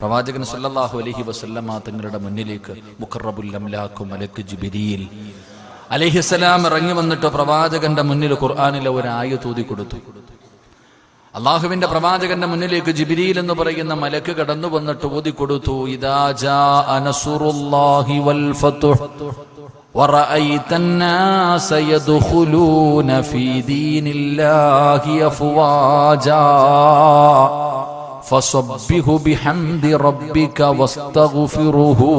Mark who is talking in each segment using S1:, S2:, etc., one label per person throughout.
S1: പ്രവാചകൻ സല്ലല്ലാഹു അലൈഹി വസല്ലമ തങ്ങളുടെ മുന്നിലേക്ക് മുഖറബുൽ അംലാഖു മലക്ക് ജിബ്രീൽ അലൈഹിസ്സലാം ഇറങ്ങി വന്നിട്ട് പ്രവാചകന്റെ മുന്നിൽ ഖുർആനിലെ ഒരു ആയത്ത് ഓതി കൊടുത്തു. അള്ളാഹുവിന്റെ പ്രവാചകന്റെ മുന്നിലേക്ക് ജിബ്രീൽ എന്ന് പറയുന്ന മലക്ക് കടന്നു വന്നിട്ട് ഓതി കൊടുത്തു, ഇദാ ജാഅ നസ്റുല്ലാഹി വൽ ഫത്ഹ് വറഅയ്തൻ നാസ യദ്ഖുലൂന ഫീ ദീനില്ലാഹി അഫ്വാജാ ഫസബ്ബിഹു ബിഹംദി റബ്ബിക വസ്തഗ്ഫിറുഹു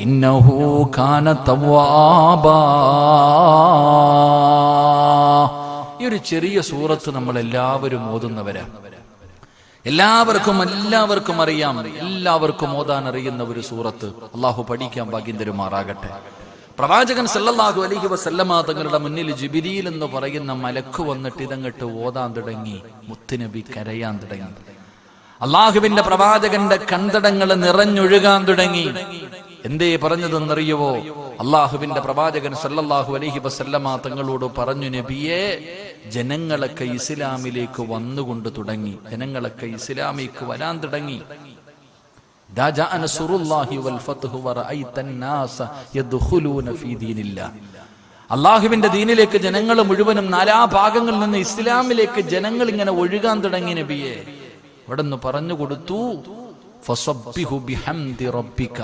S1: ഇന്നഹു കാന തവ്വാബാ. ഈ ഒരു ചെറിയ സൂറത്ത് നമ്മൾ എല്ലാവരും ഓതുന്നവരാ. എല്ലാവർക്കും അറിയാം, എല്ലാവർക്കും ഓതാൻ അറിയുന്ന ഒരു സൂറത്ത്. അള്ളാഹു പഠിക്കാൻ ഭാഗ്യം തരുമാറാകട്ടെ. പ്രവാചകൻ സല്ലല്ലാഹു അലൈഹി വസല്ലമ തങ്ങളുടെ മുന്നിൽ ജിബ്രീൽ എന്ന് പറയുന്ന മലക്ക് വന്നിട്ട് ഇതങ്ങട്ട് ഓതാൻ തുടങ്ങി. മുത്തുനബി കരയാൻ തുടങ്ങി. അള്ളാഹുവിന്റെ പ്രവാചകന്റെ കൺതടങ്ങൾ നിറഞ്ഞൊഴുകാൻ തുടങ്ങി. എന്തേ പറഞ്ഞതെന്നറിയുവോ? അള്ളാഹുവിന്റെ പ്രവാചകൻ സല്ലല്ലാഹു അലൈഹി വസല്ലമ തങ്ങളോട് പറഞ്ഞു, നബിയെ, ജനങ്ങളൊക്കെ ഇസ്ലാമിലേക്ക് വന്നുകൊണ്ട് തുടങ്ങി, ജനങ്ങളൊക്കെ ഇസ്ലാമിലേക്ക് വരാൻ തുടങ്ങി. അള്ളാഹുവിന്റെ ദീനിലേക്ക് ജനങ്ങൾ മുഴുവനും നാനാഭാഗങ്ങളിൽ നിന്ന് ഇസ്ലാമിലേക്ക് ജനങ്ങൾ ഇങ്ങനെ ഒഴുകാൻ തുടങ്ങി. നബിയെ, അവിടെ നിന്ന് പറഞ്ഞു കൊടുത്തു, ഫസബ്ബിഹു ബിഹംദി റബ്ബിക.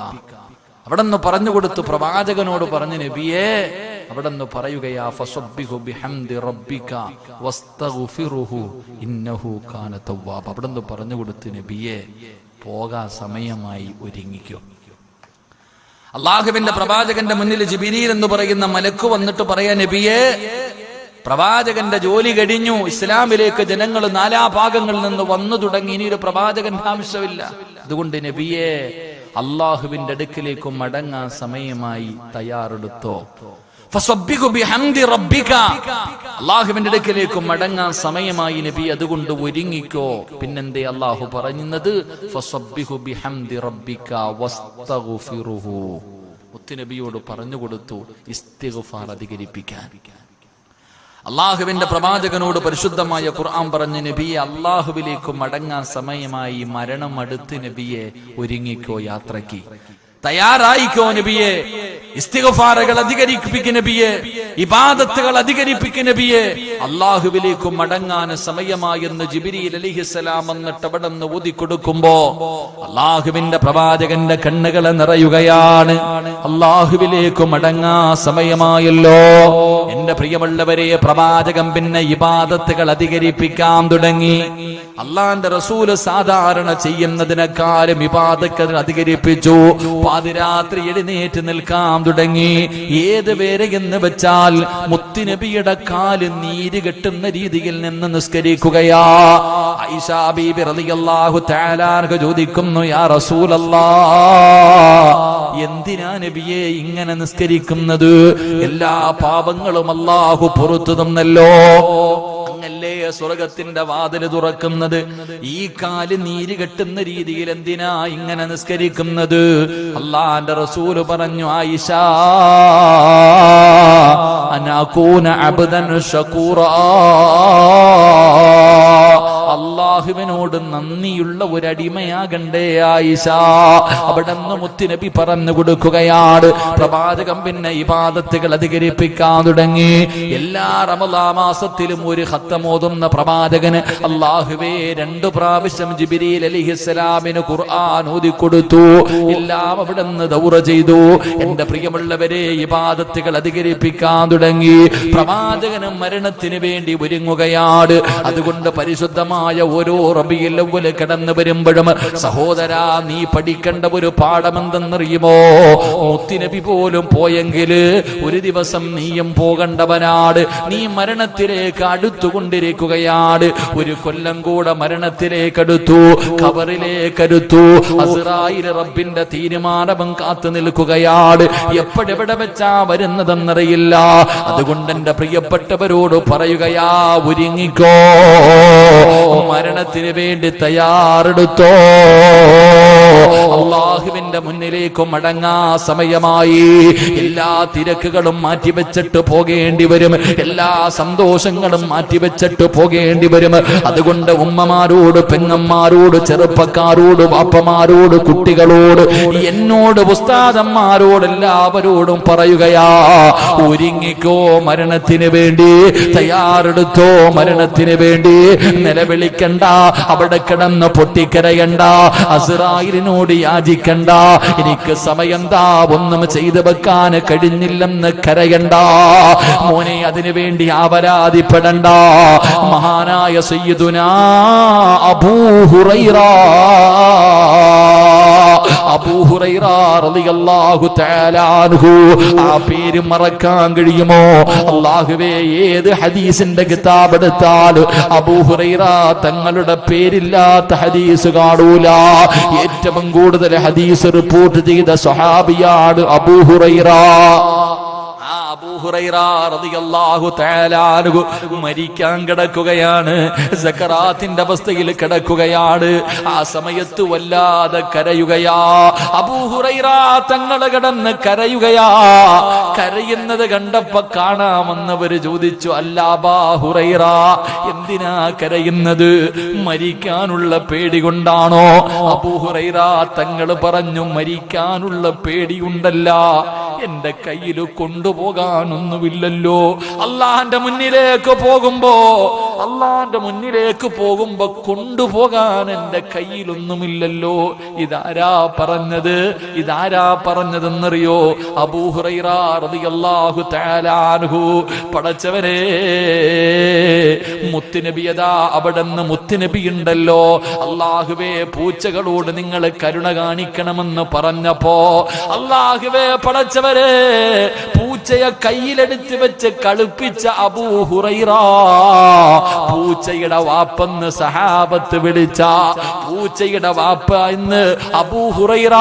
S1: അവിടെ നിന്ന് പറഞ്ഞു കൊടുത്തു, പ്രവാചകനോട് പറഞ്ഞു, നബിയെ, അവിടെ നിന്ന് പറയുകയാ, ഫസബ്ബിഹു ബിഹംദി റബ്ബിക വസ്തഗ്ഫിറുഹു ഇന്നഹു കാന തവ്വാബ. അവിടെ നിന്ന് പറഞ്ഞു കൊടുത്തു, നബിയെ, പോകാൻ സമയമായി, ഒരുങ്ങിക്കോ. അള്ളാഹുവിന്റെ പ്രവാചകന്റെ മുന്നിൽ ജിബ്രീൽ എന്ന് പറയുന്ന മലക്ക് വന്നിട്ട് പറയാ, നബിയെ, പ്രവാചകന്റെ ജോലി കഴിഞ്ഞു, ഇസ്ലാമിലേക്ക് ജനങ്ങൾ നാനാഭാഗങ്ങളിൽ നിന്ന് വന്നു തുടങ്ങി, ഇനി ഒരു പ്രവാചകന്റെ ആവശ്യമില്ല. അതുകൊണ്ട് നബിയെ, അള്ളാഹുവിന്റെ അടുക്കിലേക്ക് മടങ്ങാൻ സമയമായി, തയ്യാറെടുത്തോ. ഫസബ്ബിഹു ബിഹംദി റബ്ബിക. അള്ളാഹുവിന്റെ അടുക്കിലേക്ക് മടങ്ങാൻ സമയമായി നബി, അതുകൊണ്ട് ഒരുങ്ങിക്കോ. പിന്നെന്തേ അള്ളാഹു പറയുന്നത്? ഫസബ്ബിഹു ബിഹംദി റബ്ബിക വസ്തഗ്ഫിറുഹു. മുത്തുനബിയോട് പറഞ്ഞു കൊടുത്തു ഇസ്തിഗ്ഫാർ അധികരിപ്പിക്കാൻ. അള്ളാഹുവിന്റെ പ്രവാചകനോട് പരിശുദ്ധമായ ഖുർആൻ പറഞ്ഞു, നബിയെ, അള്ളാഹുവിലേക്ക് മടങ്ങാൻ സമയമായി, മരണം അടുത്ത്, നബിയെ, ഒരുങ്ങിക്കോ, യാത്രയ്ക്ക് തയ്യാറായിക്കോ. നബിയെ, ഇസ്തിഗ്ഫാറുകൾ അധികരിപ്പിക്കും, നബിയെ, ഇബാദത്തുകൾ അധികരിപ്പിക്കും, നബിയെ, അള്ളാഹുവിലേക്ക് മടങ്ങാൻ സമയമായെന്ന് ജിബ്രീൽ അലൈഹിസ്സലാം എന്നിട്ട് അവിടെ നിന്ന് ഊതി കൊടുക്കുമ്പോ അള്ളാഹുവിന്റെ പ്രവാചകന്റെ കണ്ണുകളെ നിറയുകയാണ്. അള്ളാഹുവിലേക്ക് മടങ്ങാൻ സമയമായല്ലോ. എന്റെ പ്രിയമുള്ളവരെ, പ്രവാചകൻ പിന്നെ ഇബാദത്തുകൾ അധികരിപ്പിക്കാൻ തുടങ്ങി. അള്ളാന്റെ റസൂല് സാധാരണ ചെയ്യുന്നതിനേക്കാളും ഇബാദത്തുകൾ അധികരിപ്പിച്ചു. പാതിരാത്രി എഴുന്നേറ്റ് നിൽക്കാൻ തുടങ്ങി. ഏത് പേരെ എന്ന് വെച്ചാൽ മുത്തുനബിയുടെ കാല് നീര് കെട്ടുന്ന രീതിയിൽ നിന്ന് നിസ്കരിക്കുകയാ. ആയിഷ ബീബി റളിയല്ലാഹു തആല അൻഹ ചോദിക്കുന്നു, യാ റസൂലല്ലാഹ്, എന്തിനാ നബിയെ ഇങ്ങനെ നിസ്കരിക്കുന്നത്? എല്ലാ പാപങ്ങളും അല്ലാഹു പുറത്തു തന്നല്ലോ. അങ്ങല്ലേ സ്വർഗത്തിന്റെ വാതിൽ തുറക്കുന്നത്. ഈ കാല് നീര് കെട്ടുന്ന രീതിയിൽ എന്തിനാ ഇങ്ങനെ നിസ്കരിക്കുന്നത്? അല്ലാഹുവിന്റെ റസൂൽ പറഞ്ഞു, ആയിഷ, അനകൂന അബ്ദൻ ശകൂറാ, അള്ളാഹുവിനോട് നന്ദിയുള്ള ഒരടിമയാകണ്ടേ ആയിഷ. അവിടെ നിന്ന് മുത്തുനബി പറഞ്ഞു കൊടുക്കുകയാണ്. പ്രവാചകൻ പിന്നെ ഇബാദത്തുകൾ അധികരിപ്പിക്കാൻ തുടങ്ങി. എല്ലാ റമളാൻ മാസത്തിലും ഒരു ഖത്തം ഓതുന്ന പ്രവാചകന് അല്ലാഹുവേ 2 പ്രാവശ്യം ജിബ്രീൽ അലൈഹിസ്സലാമിന് ഖുർആൻ ഓതി കൊടുത്തു. എല്ലാം അവിടെ നിന്ന് ദൗറ ചെയ്തു. എന്റെ പ്രിയമുള്ളവരെ, ഇബാദത്തുകൾ അധികരിപ്പിക്കാൻ തുടങ്ങി. പ്രവാചകന് മരണത്തിന് വേണ്ടി ഒരുങ്ങുകയാണ്. അതുകൊണ്ട് പരിശുദ്ധമായ ഓരോ റബീഉൽ അവ്വൽ കടന്നു വരുമ്പോഴും സഹോദരാ, നീ പഠിക്കേണ്ട ഒരു പാഠമെന്തെന്നറിയുമോ? മുത്തുനബി പോലും പോയെങ്കിൽ ഒരു ദിവസം നീയും പോകേണ്ടവനാണ്. നീ മരണത്തിലേക്ക് അടുത്തുകൊണ്ടിരിക്കുകയാണ്. ഒരു കൊല്ലം കൂടെ മരണത്തിലേക്ക് അടുത്തു, ഖബറിലേക്ക് അടുത്തു. അസ്റായീൽ റബ്ബിന്റെ തീരുമാനം കാത്തു നിൽക്കുകയാണ്. എപ്പോഴെവിടെ വെച്ചാ വരുന്നതെന്നറിയില്ല. അതുകൊണ്ട് എന്റെ പ്രിയപ്പെട്ടവരോട് പറയുകയാ, ഒരുങ്ങിക്കോ, മരണത്തിന് വേണ്ടി തയ്യാറെടുത്തോ. അള്ളാഹുവിന്റെ മുന്നിൽ മുന്നിലേക്ക് മടങ്ങാ സമയമായി. എല്ലാ തിരക്കുകളും മാറ്റിവെച്ചിട്ട് പോകേണ്ടി വരും, എല്ലാ സന്തോഷങ്ങളും മാറ്റിവെച്ചിട്ട് പോകേണ്ടി വരും. അതുകൊണ്ട് ഉമ്മമാരോട്, പെങ്ങന്മാരോട്, ചെറുപ്പക്കാരോട്, വാപ്പമാരോട്, കുട്ടികളോട്, എന്നോട്, ഉസ്താദന്മാരോട്, എല്ലാവരോടും പറയുകയാ, ഒരുങ്ങിക്കോ മരണത്തിന് വേണ്ടി, തയ്യാറെടുത്തോ മരണത്തിന് വേണ്ടി. നിലവിളിക്കണ്ട, അവിടെ കിടന്ന് പൊട്ടിക്കരയണ്ട, അസ്റായിലിനോട് യാചിക്കണ്ട, എനിക്ക് സമയം താ, ഒന്നും ചെയ്തു വെക്കാൻ കഴിഞ്ഞില്ലെന്ന് കരയണ്ട മോനെ. അതിനു വേണ്ടി അപരാധിപ്പെടണ്ട. മഹാനായ സയ്യിദുനാ അബൂ ഹുറൈറ റളിയല്ലാഹു തആല അൻഹു, ആ പേര് മറക്കാൻ കഴിയുമോ? അല്ലാഹുവേ, ഏത് ഹദീസിന്റെ കിതാബ് എടുത്താൽ അബൂ ഹുറൈറ തങ്ങളുടെ പേരില്ലാത്ത ഹദീസ് കാണൂല. ഏറ്റവും കൂടുതൽ ഹദീസ് റിപ്പോർട്ട് ചെയ്ത സ്വഹാബിയാണ് അബൂ ഹുറൈറ. അബൂ ഹുറൈറ റളിയല്ലാഹു തആല അൻഹു മരിക്കാൻ കിടക്കുകയാണ്, സക്കറാത്തിന്റെ അവസ്ഥയിൽ കിടക്കുകയാണ്. ആ സമയത്ത് വല്ലാതെ കരയുകയാ. അബൂ ഹുറൈറ തങ്ങൾ കിടന്ന് കരയുകയാ. കരയുന്നത് കണ്ടപ്പോ കാണാമെന്നവര് ചോദിച്ചു, അല്ല അബൂ ഹുറൈറ, എന്തിനാ കരയുന്നത്? മരിക്കാനുള്ള പേടി കൊണ്ടാണോ? അബൂ ഹുറൈറ തങ്ങൾ പറഞ്ഞു, മരിക്കാനുള്ള പേടിയുണ്ടല്ല, എന്റെ കയ്യിൽ കൊണ്ടുപോകാനൊന്നുമില്ലല്ലോ. അള്ളാന്റെ മുന്നിലേക്ക് പോകുമ്പോ കൊണ്ടുപോകാൻ എന്റെ കയ്യിലൊന്നുമില്ലല്ലോ. ഇതാരാ പറഞ്ഞതെന്നറിയോ? അബൂ ഹുറൈറ റളിയല്ലാഹു തആല അൻഹു. പടച്ചവനെ, മുത്തുനബിയതാ അവിടെന്ന് മുത്തുനബി ഉണ്ടല്ലോ, അല്ലാഹുവേ പൂച്ചകളോട് നിങ്ങൾ കരുണ കാണിക്കണമെന്ന് പറഞ്ഞപ്പോ, അല്ലാഹുവേ പടച്ചവരെ, പൂച്ചയെ കയ്യിലെടുത്ത് വെച്ച് കളിപ്പിച്ച അബൂ ഹുറൈറ, പൂച്ചയുടെ വാപ്പെന്ന് സഹാബത്ത് വിളിച്ച, പൂച്ചയുടെ വാപ്പ എന്ന് അബൂ ഹുറൈറ,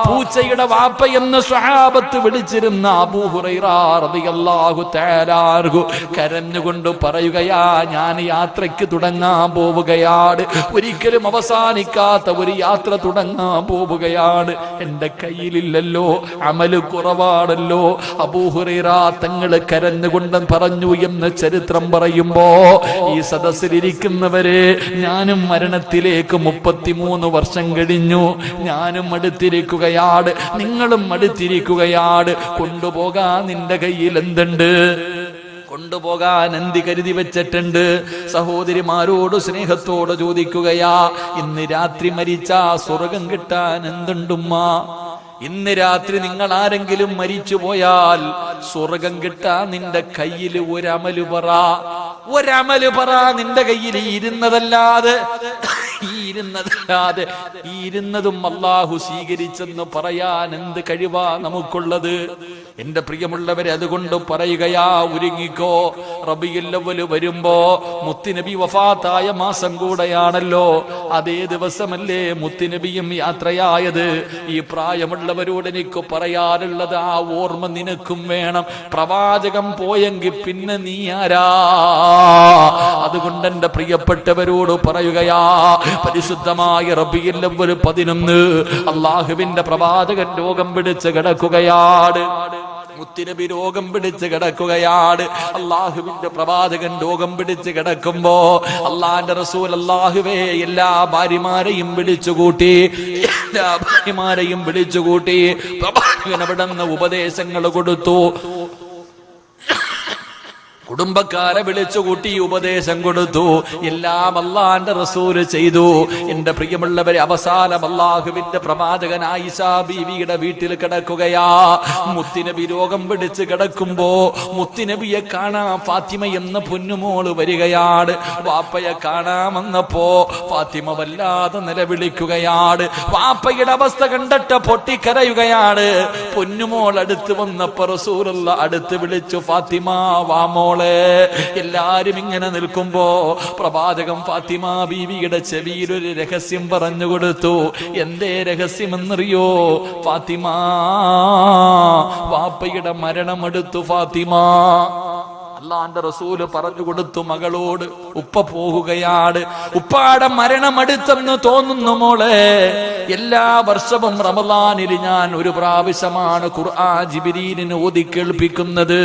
S1: പൂച്ചയുടെ വാപ്പ എന്ന് സഹാബത്ത് വിളിച്ചിരുന്ന അബൂ ഹുറൈറ റളിയല്ലാഹു തആല അൻഹു കരഞ്ഞുകൊണ്ട് പറയുകയാ, ഞാൻ യാത്രയ്ക്ക് തുടങ്ങാൻ പോവുകയാണ്, ഒരിക്കലും അവസാനിക്കാത്ത ഒരു യാത്ര തുടങ്ങാൻ പോവുകയാണ്, എന്റെ കയ്യിലില്ലല്ലോ, അമല് കുറവാണല്ലോ. അബൂ ഹുറൈറ തങ്ങൾ കരഞ്ഞുകൊണ്ട് പറഞ്ഞു എന്ന് ചരിത്രം പറയുമ്പോ, ഈ സദസ്സിലിരിക്കുന്നവരെ, ഞാനും മരണത്തിലേക്ക് 33 വർഷം കഴിഞ്ഞു, ഞാനും അടുത്തിരിക്കുകയാണ്, നിങ്ങളും അടുത്തിരിക്കുകയാണ്. കൊണ്ടുപോകാൻ നിന്റെ കയ്യിൽ എന്തുണ്ട്? കൊണ്ടുപോകാൻ എന്ത് കരുതി വെച്ചിട്ടുണ്ട്? സഹോദരിമാരോട് സ്നേഹത്തോട് ചോദിക്കുകയാ, ഇന്ന് രാത്രി മരിച്ചാ സ്വർഗം കിട്ടാൻ എന്തുണ്ടുമ്മ? ഇന്ന് രാത്രി നിങ്ങൾ ആരെങ്കിലും മരിച്ചു പോയാൽ സ്വർഗം കിട്ടാൻ നിന്റെ കയ്യിൽ ഒരമല് പറ, നിന്റെ കയ്യിൽ ഇരുന്നതും അല്ലാഹു സ്വീകരിച്ചെന്ന് പറയാൻ എന്ത് കഴിവാ നമുക്കുള്ളത്? എന്റെ പ്രിയമുള്ളവരെ, അതുകൊണ്ട് പറയുകയാ, ഒരുങ്ങിക്കോ. റബീഉൽ അവ്വൽ വരുമ്പോ മുത്തുനബി വഫാത്തായ മാസം കൂടെയാണല്ലോ, അതേ ദിവസമല്ലേ മുത്തുനബിയും യാത്രയായത്. ഈ പ്രായമുള്ളവരോട് എനിക്ക് പറയാനുള്ളത്, ആ ഓർമ്മ നിനക്കും വേണം. പ്രവാചകൻ പോയെങ്കിൽ പിന്നെ നീ ആരാ? അതുകൊണ്ട് എന്റെ പ്രിയപ്പെട്ടവരോട് പറയുകയാ, പരിശുദ്ധമായ റബീഉൽ അവ്വൽ 11 അല്ലാഹുവിന്റെ പ്രവാചകൻ രോഗം പിടിച്ച് കിടക്കുകയാണ്. മുത്തുനബി രോഗം പിടിച്ച് കിടക്കുകയാണ്. അള്ളാഹുവിന്റെ പ്രവാചകൻ രോഗം പിടിച്ച് കിടക്കുമ്പോ അള്ളാന്റെ റസൂൽ അള്ളാഹുവേ എല്ലാ ഭാര്യമാരെയും വിളിച്ചുകൂട്ടി പ്രവാചകൻ അവിടെ നിന്ന് ഉപദേശങ്ങൾ കൊടുത്തു. കുടുംബക്കാരെ വിളിച്ചുകൂട്ടി ഉപദേശം കൊടുത്തു. എല്ലാം അള്ളാന്റെ റസൂല് ചെയ്തു. എന്റെ പ്രിയമുള്ളവരെ, അവസാനം അള്ളാഹുവിന്റെ പ്രവാചകൻ ആയിഷ ബീവിയുടെ വീട്ടിൽ കിടക്കുകയാ. മുത്തുനബി രോഗം പിടിച്ച് കിടക്കുമ്പോ മുത്തുനബിയെ കാണാൻ ഫാത്തിമ എന്ന പൊന്നുമോള് വരികയാണ്. വാപ്പയെ കാണാമെന്നപ്പോ ഫാത്തിമ വല്ലാതെ നിലവിളിക്കുകയാണ്. വാപ്പയുടെ അവസ്ഥ കണ്ടിട്ട് പൊട്ടിക്കരയുകയാണ്. പൊന്നുമോൾ അടുത്ത് വന്നപ്പോ റസൂലുള്ള അടുത്ത് വിളിച്ചു, ഫാത്തിമ വാ മോളെ. എല്ലാരും ഇങ്ങനെ നിൽക്കുമ്പോ പ്രവാചകൻ ഫാത്തിമ ബീവിയുടെ ചെവിയിൽ ഒരു രഹസ്യം പറഞ്ഞു കൊടുത്തു. എന്തേ രഹസ്യമെന്നറിയോ? ഫാത്തിമ, വാപ്പയുടെ മരണമെടുത്തു ഫാത്തിമ. അള്ളാന്റെ റസൂല് പറഞ്ഞു കൊടുത്തു മകളോട്, ഉപ്പ പോകുകയാണ്, ഉപ്പാടെ മരണം അടുത്തെന്ന് തോന്നുന്നു മോളെ. എല്ലാ വർഷവും റമളാനിൽ ഞാൻ ഒരു പ്രാവശ്യമാണ് ഖുർആൻ ജിബ്രീലിന് ഓതി കേൾപ്പിക്കുന്നത്.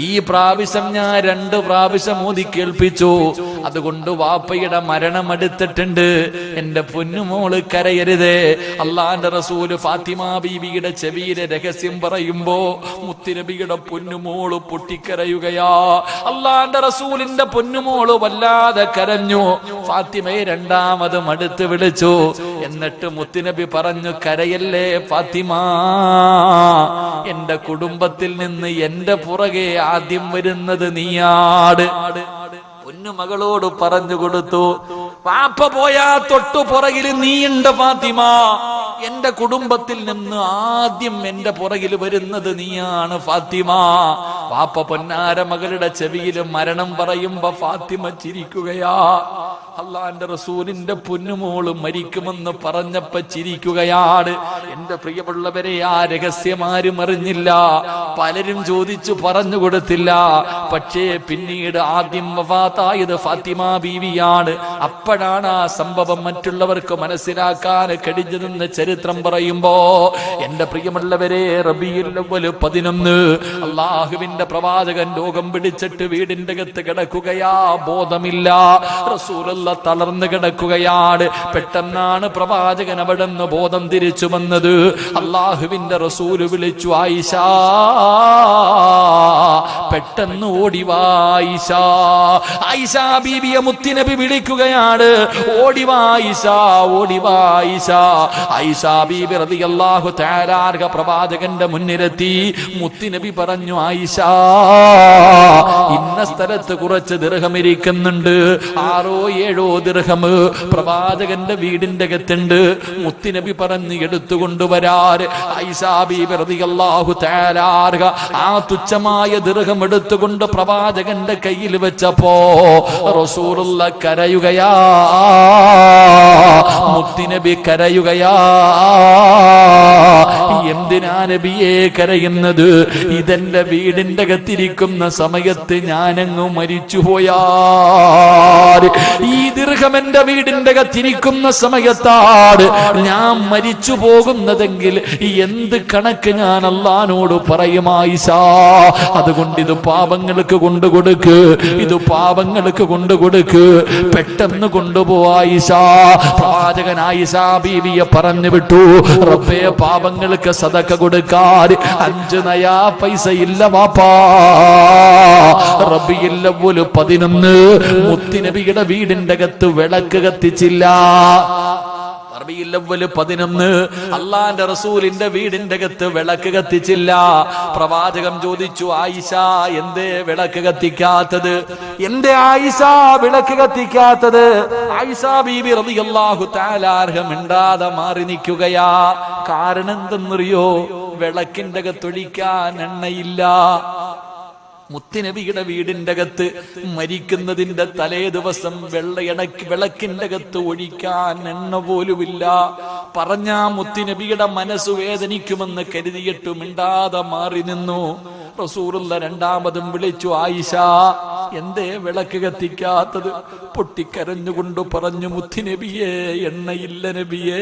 S1: ഈ പ്രാവശ്യം ഞാൻ 2 പ്രാവശ്യം ഓതി കേൾപ്പിച്ചു. അതുകൊണ്ട് വാപ്പയുടെ മരണം അടുത്തിട്ടുണ്ട്. എന്റെ പൊന്നുമോള് കരയരുതേ. അള്ളാന്റെ റസൂല് ഫാത്തിമ ബീവിയുടെ ചെവിയിലെ രഹസ്യം പറയുമ്പോ മുത്തുനബിയുടെ പൊന്നുമോള് പൊട്ടിക്കരയുകയാ. അള്ളാന്റെ റസൂലിന്റെ പൊന്നുമോള് വല്ലാതെ കരഞ്ഞു. ഫാത്തിമയെ 2ാമതും അടുത്ത് വിളിച്ചു. എന്നിട്ട് മുത്തുനബി പറഞ്ഞു, കരയല്ലേ ഫാത്തിമ, എന്റെ കുടുംബത്തിൽ നിന്ന് എന്റെ പുറകെ ആദ്യം വരുന്നത് നീയാണ്. പൊന്നുമകളോട് പറഞ്ഞു കൊടുത്തു, പാപ്പ പോയാ തൊട്ടു പുറകിൽ നീയുണ്ട് ഫാത്തിമ. എന്റെ കുടുംബത്തിൽ നിന്ന് ആദ്യം എന്റെ പുറകിൽ വരുന്നത് നീയാണ് ഫാത്തിമ. പാപ്പ പൊന്നാര മകളുടെ ചെവിയിൽ മരണം പറയുമ്പോ ഫാത്തിമ ചിരിക്കുകയാ. അള്ളാന്റെ റസൂലിന്റെ പൊന്നുമോള് മരിക്കുമെന്ന് പറഞ്ഞപ്പോ ചിരിക്കുകയാണ്. എന്റെ പ്രിയമുള്ളവരെ, ആ രഹസ്യമാരും അറിഞ്ഞില്ല. പലരും ചോദിച്ചു പറഞ്ഞു കൊടുത്തില്ല. പക്ഷേ പിന്നീട് ആദ്യം വഫാത്തായത് ഫാത്തിമ ബീവിയാണ്. അപ്പോഴാണ് ആ സംഭവം മറ്റുള്ളവർക്ക് മനസ്സിലാക്കാൻ കഴിഞ്ഞതെന്ന് ചരിത്രം പറയുമ്പോ, എന്റെ പ്രിയമുള്ളവരെ, റബീഉൽ അവ്വൽ 11 അള്ളാഹുവിന്റെ പ്രവാചകൻ രോഗം പിടിച്ചിട്ട് വീടിന്റെ അകത്ത് കിടക്കുകയാ. ബോധമില്ല. റസൂലുള്ള തളർന്നു കിടക്കുകയാണ്. പെട്ടെന്നാണ് പ്രവാചകൻ അവിടെ നിന്ന് ബോധം തിരിച്ചു വന്നത്. അള്ളാഹുവിന്റെ റസൂല് വിളിച്ചു, ആയിഷ, പെട്ടെന്ന് ഓടിവാ ആയിഷ. ആയിഷ ബീവിയെ മുത്തുനബി വിളിക്കുകയാണ്, ഓടിവാ ആയിഷ, ഓടിവാ ആയിഷ. ആയിഷ ബീബി റളിയല്ലാഹു തആല അൻഹ പ്രവാചകന്റെ മുന്നിലെത്തി. മുത്തുനബി പറഞ്ഞു, ആയിഷ, ഇന്ന സ്ഥലത്ത് കുറച്ച് ദിർഹം ഇരിക്കുന്നുണ്ട്. 6-7 ദിർഹം പ്രവാചകന്റെ വീടിന്റെ അകത്തുണ്ട്. മുത്തുനബി പറഞ്ഞു, എടുത്തുകൊണ്ടുവരാറ്. ആയിഷ ബീബി റളിയല്ലാഹു തആല അൻഹ ആ തുച്ഛമായ ദിർഹം എടുത്തുകൊണ്ട് പ്രവാചകന്റെ കയ്യിൽ വെച്ചപ്പോ റസൂലുള്ള കരയുകയാ. മുത്തുനബി കരയുകയാ. എന്തിനാ നബിയെ കരയുന്നത്? ഇതെന്റെ വീടിന്റെ അകത്തിരിക്കുന്ന സമയത്ത് ഞാനങ്ങ് മരിച്ചുപോയാ. ഈ ദിർഹം എന്റെ വീടിന്റെ അകത്തിരിക്കുന്ന സമയത്താണ് ഞാൻ മരിച്ചു പോകുന്നതെങ്കിൽ എന്ത് കണക്ക് ഞാൻ അല്ലാഹുവോട് പറയും ആയിഷ? അതുകൊണ്ട് ഇത് പാപങ്ങൾക്ക് കൊണ്ടുകൊടുക്ക്, ഇത് പാപങ്ങൾക്ക് കൊണ്ടുകൊടുക്ക്, പെട്ടെന്ന് കൊണ്ടുപോ ആയിഷ. പ്രവാചകൻ ആയിഷ ബീവിയെ പറഞ്ഞു വിട്ടു, റബ്ബേ, പാപങ്ങൾക്ക് സദഖ കൊടുക്കാൻ 5 നയാ പൈസ ഇല്ല വാപ്പാ. റബീഉൽ അവ്വൽ 11 മുത്തുനബിയുടെ വീടിന്റെ അകത്ത് വിളക്ക് കത്തിച്ചില്ല. റബീഉൽ അവ്വൽ 11 അള്ളാന്റെ റസൂലിന്റെ വീടിന്റെ അകത്ത് വിളക്ക് കത്തിച്ചില്ല. പ്രവാചകം ചോദിച്ചു, ആയിഷ, എന്തേ വിളക്ക് കത്തിക്കാത്തത്? എന്റെ ആയിഷ വിളക്ക് കത്തിക്കാത്തത്? ആയിഷ ബീബി റളിയല്ലാഹു തആല അൻഹ മിണ്ടാതെ മാറി നിൽക്കുകയാ. കാരണം എന്തെന്നറിയോ? വിളക്കിന്റെ അകത്തൊഴിക്കാൻ എണ്ണയില്ല. മുത്തുനബിയുടെ വീടിന്റെ അകത്ത് മരിക്കുന്നതിന്റെ തലേ ദിവസം വിളക്കിന്റെ അകത്ത് ഒഴിക്കാൻ എണ്ണ പോലുമില്ല. പറഞ്ഞ മുത്തുനബിയുടെ മനസ്സ് വേദനിക്കുമെന്ന് കരുതിയിട്ട് മിണ്ടാതെ മാറി നിന്നു. റസൂലുള്ള 2ാമതും വിളിച്ചു, ആയിഷ, എന്തേ വിളക്ക് കത്തിക്കാത്തത്? പൊട്ടിക്കരഞ്ഞുകൊണ്ട് പറഞ്ഞു, മുത്തുനബിയെ, എണ്ണയില്ല നബിയെ.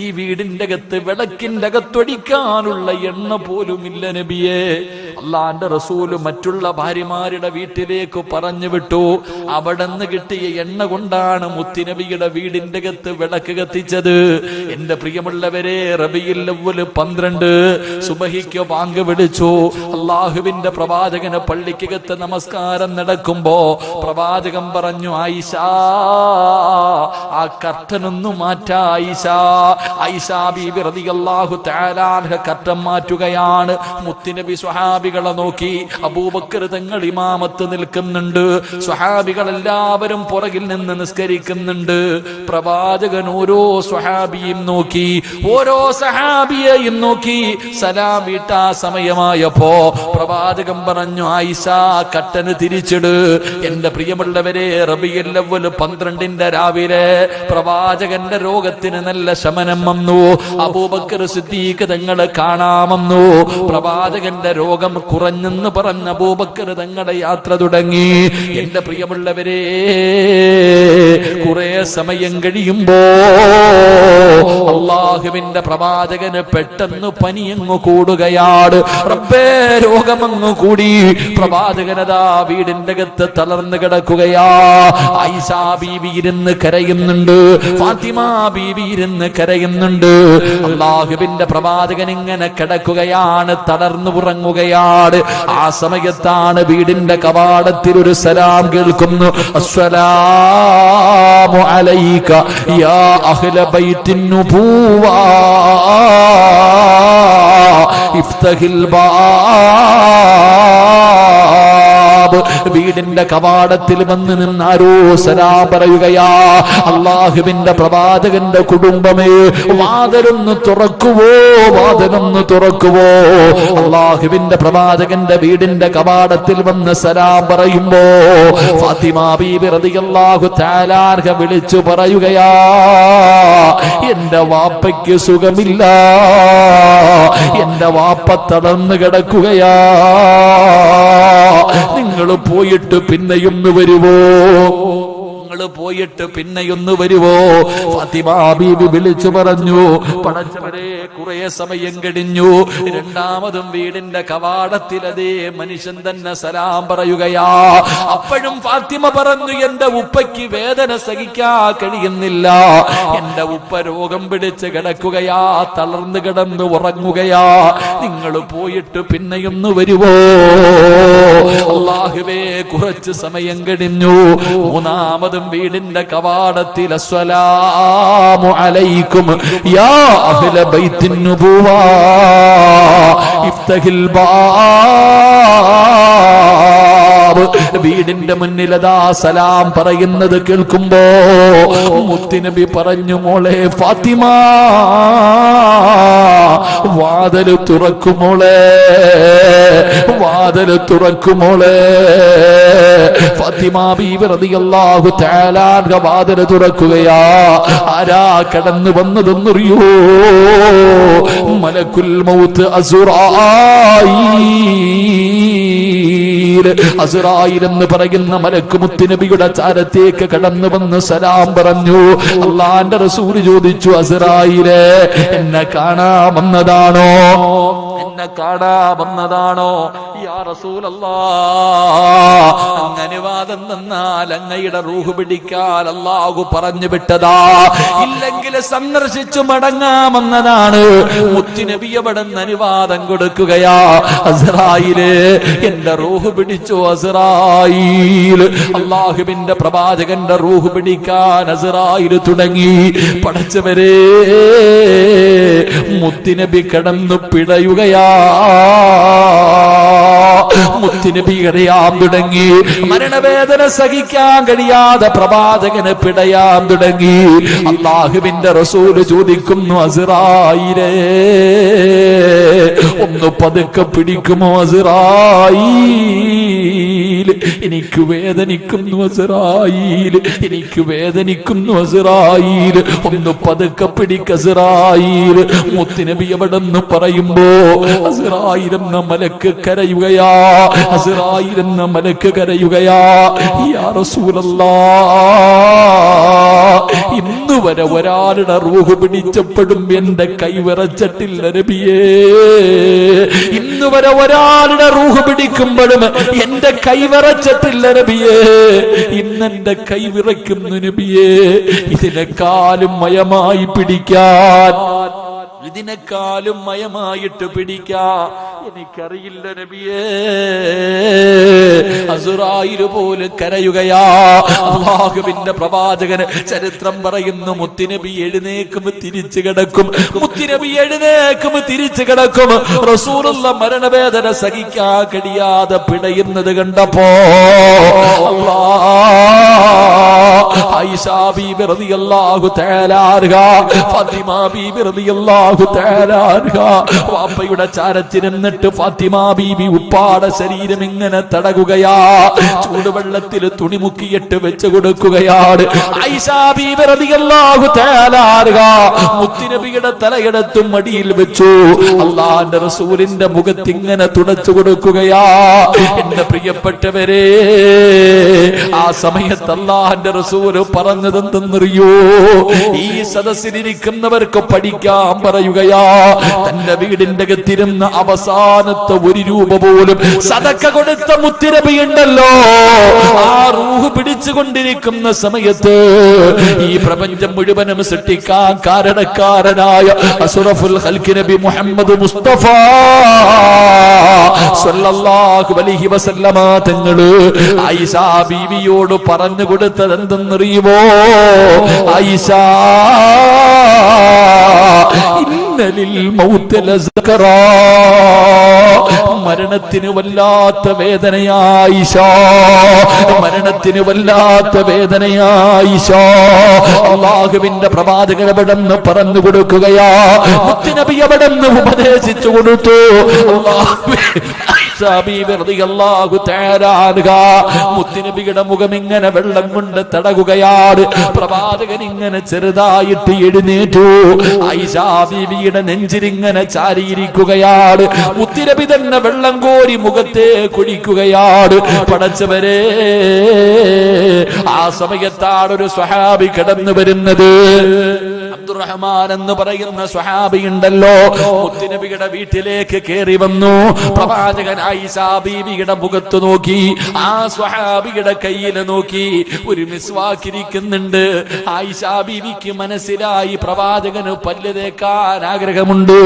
S1: ഈ വീടിന്റെ അകത്ത് വിളക്കിന്റെ അകത്തൊഴിക്കാനുള്ള എണ്ണ പോലുമില്ല നബിയെ. അള്ളാന്റെ റസൂല് മറ്റുള്ള ഭാര്യമാരുടെ വീട്ടിലേക്ക് പറഞ്ഞു വിട്ടു. അവിടെ നിന്ന് കിട്ടിയ എണ്ണ കൊണ്ടാണ് മുത്തുനബിയുടെ വീടിന്റെ അകത്ത് വിളക്ക് കത്തിച്ചത്. എന്റെ പ്രിയമുള്ളവരെ, റബീഉൽ അവ്വൽ 12 സുബഹിക്ക് ബാങ്ക് വിളിച്ചു. അള്ളാഹുവിന്റെ പ്രവാചകന് പള്ളിക്കകത്ത് നമസ്കാരം നടക്കുമ്പോ പ്രവാചകൻ പറഞ്ഞു, ആയിഷ, ആ കർട്ടനൊന്നു മാറ്റാ ആയിഷ. ആയിഷ ബീബി റളിയല്ലാഹു തആല അൻഹ കർട്ടൻ മാറ്റുകയാണ്. മുത്തുനബി സ്വഹാബികളെ നോക്കി. അബൂബക്കർ തങ്ങൾ ഇമാമത്ത് നിൽക്കുന്നുണ്ട്. സ്വഹാബികൾ എല്ലാവരും പുറകിൽ നിന്ന് നിസ്കരിക്കുന്നുണ്ട്. പ്രവാചകൻ ഓരോ സ്വഹാബിയും നോക്കി, ഓരോ സഹാബിയെയും നോക്കി. സലാം വീട്ടാ സമയമായപ്പോ പ്രവാചകൻ പറഞ്ഞു, ആയിഷ, കട്ടന് തിരിച്ചിട്. എന്റെ പ്രിയമുള്ളവരെ, റബീഉൽ അവ്വൽ 12 രാവിലെ പ്രവാചകന്റെ രോഗത്തിന് നല്ല ശമനം ശമനം വന്നു. അബൂബക്കർ സിദ്ദീഖ് തങ്ങളെ കാണാമെന്നു. പ്രവാചകന്റെ രോഗം കുറഞ്ഞെന്ന് പറഞ്ഞ അബൂബക്കർ തങ്ങളുടെ യാത്ര തുടങ്ങി. എന്റെ പ്രിയമുള്ളവരെ, കുറെ സമയം കഴിയുമ്പോ അല്ലാഹുവിന്റെ പ്രവാചകന് പെട്ടെന്ന് പനിയങ്ങ് കൂടുകയാണ്. റബ്ബേ, രോഗമങ്ങ് കൂടി. പ്രവാചകനതാ വീടിന്റെ അകത്ത് തളർന്നു കിടക്കുകയാ. ആയിഷാ ബീവി ഇരുന്ന് കരയുന്നുണ്ട്, ഫാത്തിമ ബീവി ഇരുന്ന് കരയുന്നുണ്ട്. അല്ലാഹുവിന്റെ പ്രവാചകൻ ഇങ്ങനെ കിടക്കുകയാണ്, തളർന്നു ഉറങ്ങുകയാണ്. ആ സമയത്താണ് വീടിന്റെ കവാടത്തിൽ ഒരു സലാം കേൾക്കുന്നു. അസ്സലാമു അലൈക യാ അഹ്ല ബൈത്തിൻ നുബുവ ഇഫ്തഹിൽ ബാബ്. വീടിന്റെ കവാടത്തിൽ വന്ന് നിന്നാരോ സലാം പറയുകയാ. അല്ലാഹുവിന്റെ പ്രവാചകന്റെ കുടുംബമേ, വാതിലൊന്ന് തുറക്കുവോ, വാതിലൊന്ന് തുറക്കുവോ. അല്ലാഹുവിന്റെ പ്രവാചകന്റെ വീടിന്റെ കവാടത്തിൽ വന്ന് സലാം പറയുമ്പോ ഫാത്തിമ ബീബി റളിയല്ലാഹു തആല അൻഹ വിളിച്ചു പറയുകയാ, എന്റെ വാപ്പയ്ക്ക് സുഖമില്ല, എന്റെ വാപ്പ തളർന്നു കിടക്കുകയാ. നിങ്ങൾ പോയിട്ട് പിന്നെയൊന്ന് വരുവോ, പോയിട്ട് പിന്നെയൊന്ന് വരുവോ? ഫാത്തിമ ബീബി വിളിച്ചു പറഞ്ഞു, പടച്ചവരെ, കുറെ സമയം കഴിഞ്ഞു. രണ്ടാമതും വീടിന്റെ കവാടത്തിൽ അതേ മനുഷ്യൻ തന്നെ സലാം പറയുകയാ. അപ്പോഴും ഫാത്തിമ പറഞ്ഞു, എന്റെ ഉപ്പയ്ക്ക് വേദന സഹിക്കാൻ കഴിയുന്നില്ല, എന്റെ ഉപ്പ രോഗം പിടിച്ച് കിടക്കുകയാ, തളർന്നു കിടന്ന് ഉറങ്ങുകയാ. നിങ്ങൾ പോയിട്ട് പിന്നെയൊന്ന് വരുവോ? അല്ലാഹുവേ, കുറച്ച് സമയം കഴിഞ്ഞു. മൂന്നാമതും വീടിന്റെ കവാടത്തിൽ അസ്സലാമു അലൈക്കും യാ അഹ്ല ബൈത്തിൻ നുബുവ ഇഫ്തഹിൽ ബാബ്. വീടിന്റെ മുന്നിലതാ സലാം പറയുന്നത് കേൾക്കുമ്പോ മുത്തുനബി പറഞ്ഞു, മോളെ ഫാത്തിമ, വാതില് തുറക്കുമോളെ, വാതില് തുറക്കുമോളെ. ഫാത്തിമ ബീവി റളിയല്ലാഹു തആല അൻഹ വാതില് തുറക്കുകയാ. ആരാ കടന്നു വന്നതെന്നറിയോ? മലക്കുൽ മൗത്ത് അസ്റായീൽ. അസ്റായീൽ എന്ന് പറയുന്ന മലക്ക് മുത്തുനബിയുടെ ചാരത്തേക്ക് കടന്നു വന്ന് സലാം പറഞ്ഞു. അല്ലാഹുവിന്റെ റസൂൽ ചോദിച്ചു, അസ്റായീലേ, എന്നെ കാണാമെന്നതാണോ? എന്നെ കാണാമെന്നതാണോ? യാ റസൂലല്ലാഹ്, അനുവാദം തന്നാൽ അങ്ങയുടെ റൂഹ് പിടിക്കാൻ അല്ലാഹു പറഞ്ഞു വിട്ടതാ, ഇല്ലെങ്കിൽ സന്ദർശിച്ചു മടങ്ങാമെന്നതാണ്. മുത്തുനബി അവിടുന്ന് അനുവാദം കൊടുക്കുകയാ. അസ്റായീലേ, എന്റെ റൂഹ് പിടിച്ചു അസ്റായീൽ. അല്ലാഹുവിന്റെ പ്രവാചകന്റെ റൂഹ് പിടിക്കാൻ അസ്റായീൽ തുടങ്ങി. പടച്ചവരെ, മുത്തുനബി കിടന്നു പിടയുകയാ. മുത്തുനബി കരയാൻ തുടങ്ങി. മരണവേദന സഹിക്കാൻ കഴിയാതെ പ്രവാചകന് പിടയാൻ തുടങ്ങി. അല്ലാഹുവിന്റെ റസൂൽ ചോദിക്കുന്നു, അസ്റായീലേ, ഒന്ന് പതുക്കെ പിടിക്കുമോ അസ്റായീൽ? എനിക്ക് വേദനിക്കുന്നു അസ്റായീൽ, എനിക്ക് വേദനിക്കുന്നു അസ്റായീൽ, ഒന്ന് പതുക്കെ പിടിക്ക അസ്റായീൽ. മുത്തുനബി എവിടെന്ന് പറയുമ്പോ അസ്റായീൽ എന്ന മലക്ക് കരയുകയാ. അസ്റായീൽ എന്ന മലക്ക് കരയുകയാ. യാ റസൂലല്ലാഹ്, ഇന്ന് വരെ ഒരാളുടെ റൂഹ് പിടിച്ചപ്പോഴും എന്റെ കൈ വിറച്ചിട്ടില്ല നബിയേ. ഇന്ന് വരെ ഒരാളുടെ റൂഹ് പിടിക്കുമ്പോഴും എന്റെ കൈ വിറച്ചിട്ടില്ല നബിയേ. ഇന്നെന്റെ കൈ വിറയ്ക്കുന്നു നബിയേ. ഇതിനെക്കാളും മയമായി പിടിക്കാൻ, ഇതിനെക്കാളും മയമായിട്ട് പിടിക്കാ എനിക്കറിയില്ല നബിയേ. അസ്റായീൽ പോലും കരയുകയാ. അല്ലാഹുവിന്റെ പ്രവാചകന് ചരിത്രം പറയുന്നു, മുത്തുനബി എഴുന്നേക്കും തിരിച്ചു കിടക്കും, മുത്തുനബി എഴുന്നേക്കും തിരിച്ചു കിടക്കും. റസൂലുള്ള മരണവേദന സഹിക്കാൻ കഴിയാതെ പിടയുന്നത് കണ്ടപ്പോ ആയിഷ ബീബി റളിയല്ലാഹു തആല അൻഹ, ഫാത്തിമ ബീബി റളിയല്ലാഹു തആല അൻഹ വാപ്പയുടെ ചാരത്തിരുന്നിട്ട് ഫാത്തിമ ബീബി ഉപ്പാടെ ശരീരം ഇങ്ങനെ തടകുകയാ. ചൂടുവെള്ളത്തിൽ തുണി മുക്കിയിട്ട് വെച്ച് കൊടുക്കുകയാണ്. ആയിഷ ബീബി റളിയല്ലാഹു തആല അൻഹ മുത്തുനബിയുടെ തലയെടുത്തും മടിയിൽ വെച്ചു അല്ലാഹുവിന്റെ റസൂലിന്റെ മുഖത്ത് ഇങ്ങനെ തുടച്ചു കൊടുക്കുകയാ. എന്റെ പ്രിയപ്പെട്ടവരെ, ആ സമയത്ത് അല്ലാഹുവിന്റെ റസൂൽ പറഞ്ഞതെന്തെന്നറിയോ? ഈ സദസ്സിലിരിക്കുന്നവർക്ക് പഠിക്കാൻ പറയുകയാ. തന്റെ വീടിന്റെ അകത്തിരുന്ന അവസാനത്തെ ഒരു രൂപ പോലും സദക്ക കൊടുത്ത മുത്തുനബി ഉണ്ടല്ലോ, ആ റൂഹ് പിടിച്ചുകൊണ്ടിരിക്കുന്ന സമയത്ത് ഈ പ്രപഞ്ചം മുഴുവനും സൃഷ്ടിക്കാൻ കാരണക്കാരനായ അസ്റഫുൽ ഖൽഖി നബി മുഹമ്മദ് മുസ്തഫ സല്ലല്ലാഹു അലൈഹി വസല്ലമ തങ്ങള് ആയിഷ ബീവിയോട് പറഞ്ഞു കൊടുത്തത് എന്തെന്നറിയുമോ? ആയിഷ, ഇന്നലിൽ മൗത്ത് ലസകറാ, മരണത്തിന് വല്ലാത്ത വേദനയായിഷ, മരണത്തിന് വല്ലാത്ത വേദനയായിഷ. അല്ലാഹുവിന്റെ പ്രവാചകൻ അവിടെന്ന് പറഞ്ഞു കൊടുക്കുകയാ. മുത്തുനബി അവിടെന്ന് ഉപദേശിച്ചു കൊടുത്തു. മുത്തുനബിയുടെ മുഖം ഇങ്ങനെ വെള്ളം കൊണ്ട് തടകുകയാണ്. പ്രവാചകൻ ഇങ്ങനെ ചെറുതായിട്ട് എഴുന്നേറ്റു. ആയിഷാ ബീവിയുടെ നെഞ്ചിലിങ്ങനെ ചാരിയിരിക്കുകയാണ്. മുത്തുനബി തന്നെ വെള്ളം കോരി മുഖത്തെ കുടിക്കുകയാണ്. പടച്ചവരെ, ആ സമയത്താണ് ഒരു സ്വഹാബി കടന്നു വരുന്നത്. അബ്ദുറഹ്മാൻ എന്ന് പറയുന്ന സ്വഹാബി ഉണ്ടല്ലോ, മുത്തുനബിയുടെ വീട്ടിലേക്ക് കയറി വന്നു. പ്രവാചകൻ ആയിഷാ ബീവിയുടെ മുഖത്ത് നോക്കി, ആ സ്വഹാബിയുടെ കയ്യിൽ നോക്കി. ഒരു മിസ്വാക്ക് ഇരിക്കുന്നുണ്ട്. ആയിഷാ ബീവിക്ക് മനസ്സിലായി പ്രവാചകന് പല്ല് തേക്കാൻ ആഗ്രഹമുണ്ട്.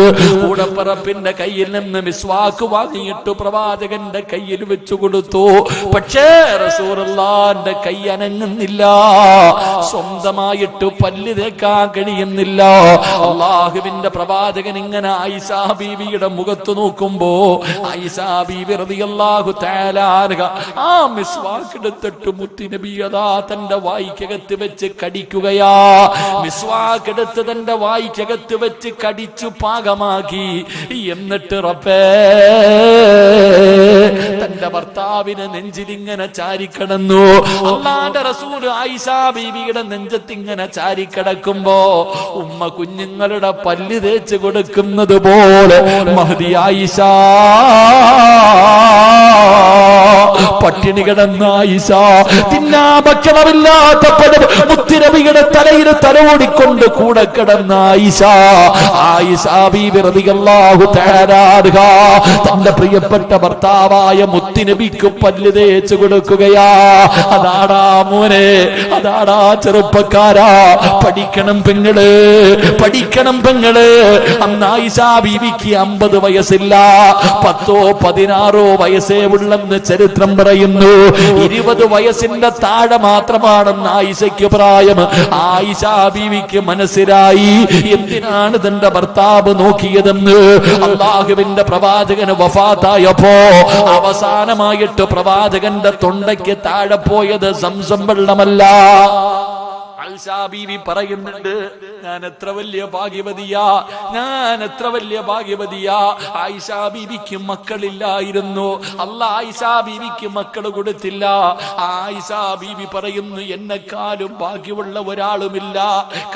S1: കൂടപ്പറപ്പിന്റെ കയ്യിൽ നിന്ന് മിസ്വാക്ക് വാങ്ങിയിട്ട് പ്രവാചകന്റെ കയ്യിൽ വെച്ചു കൊടുത്തു. പക്ഷേ റസൂലുള്ളാഹിന്റെ കൈ അനങ്ങുന്നില്ല. സ്വന്തമായിട്ട് പല്ല് തേക്കാൻ കഴിയുന്നില്ല. അല്ലാഹുവിന്റെ പ്രവാചകൻ ഇങ്ങനെ ആയിഷാ ബീവിയുടെ മുഖത്ത് നോക്കുമ്പോ ആയിഷാ ബീവി റളിയല്ലാഹു തആല അൻഹ ആ മിസ്വാക്ക് എടുത്തിട്ട് മുത്തുനബി അതാ തന്റെ വായ്ക്കകത്ത് വെച്ച് കടിക്കുകയാ. മിസ്വാക്ക് എടുത്ത് തന്റെ വായ്ക്കകത്ത് വെച്ച് കടിച്ചു പാകമാക്കി. എന്നിട്ട് റബ്ബേ, തന്റെ ഭർത്താവിനെ നെഞ്ചിലിങ്ങനെ ചാരിക്കടന്നു. അല്ലാഹുവിന്റെ റസൂൽ ആയിഷാ ബീവിയുടെ നെഞ്ചത്തിങ്ങനെ ചാരിക്കടക്കുമ്പോ ഉമ്മ കുഞ്ഞുങ്ങളുടെ പല്ല് തേച്ച് കൊടുക്കുന്നത് പോലെ മഹദി ആയിഷ പട്ടിണി കിടന്ന ആയിഷ, തിന്നാ ഭക്ഷണമില്ലാത്തപ്പോഴും മുത്തുനബിയുടെ തലയിൽ തലോടിക്കൊണ്ട് കൂടെ കിടന്ന ആയിഷ, ആയിഷാ ബീവി റളിയല്ലാഹു തആല അൻഹ തന്റെ പ്രിയപ്പെട്ട ഭർത്താവായ മുത്തുനബിക്ക് പല്ല് തേച്ച് കൊടുക്കുകയാ. അതാടാ മോനെ, അതാടാ ചെറുപ്പക്കാരാ, പഠിക്കണം പെങ്ങള്, പഠിക്കണം പെങ്ങള്. അന്ന് ആയിഷാ ബീവിക്ക് 50 വയസ്സില്ല, 10 16 വയസ്സേ ഉള്ളെന്ന് ചരിത്രം പറയുന്നു. 20 വയസ്സിന്റെ താഴെ മാത്രമാണെന്ന് ആയിഷയ്ക്ക് പ്രായം. ആയിഷാ ബീവിക്ക് മനസ്സിലായി എന്തിനാണ് തന്റെ ഭർത്താവ് നോക്കിയതെന്ന്. അല്ലാഹുവിന്റെ പ്രവാചകന് വഫാത്തായപ്പോ അവസാനമായിട്ട് പ്രവാചകന്റെ തൊണ്ടയ്ക്ക് താഴെ പോയത് സംസം വെള്ളമല്ല. ആയിഷാ ബീവി പറയുന്നുണ്ട്, ഞാൻ എത്ര വലിയ ഭാഗ്യവതിയാ, ഞാൻ എത്ര വലിയ ഭാഗ്യവതിയാ. ആയിഷാ ബീവിക്ക് മക്കളില്ലായിരുന്നു. അല്ലാഹ് ആയിഷാ ബീവിക്ക് മക്കൾ കൊടുത്തില്ല. ആയിഷാ ബീവി പറയുന്നു, എന്നെക്കാളും ഭാഗ്യമുള്ള ഒരാളുമില്ല.